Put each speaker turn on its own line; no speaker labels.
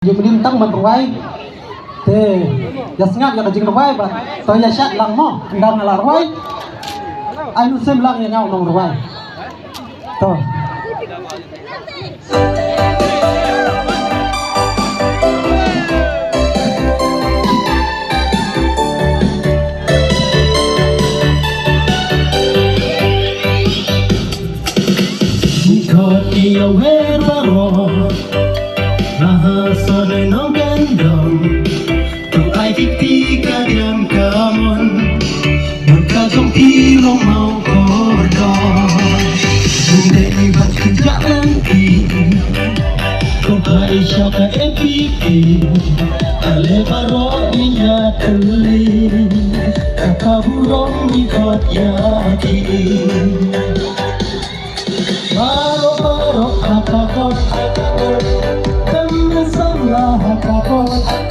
Yung menintang meruai, ya sengat ya kajing ruai, to ya syak lang mo, kendang ngalar ruai, ay nusim lang ya ngaw nong ruai, to.
Dia werbaro Rahasa renang gandam Tu ai ketika diam kamun Berkagum ilong mau kordon Bunda ibat kejak nanti Kau Aisyah ka epiki Ale baro inya tuli Kakak burung ikut yakin Baro hakakot temen sebelah hakakot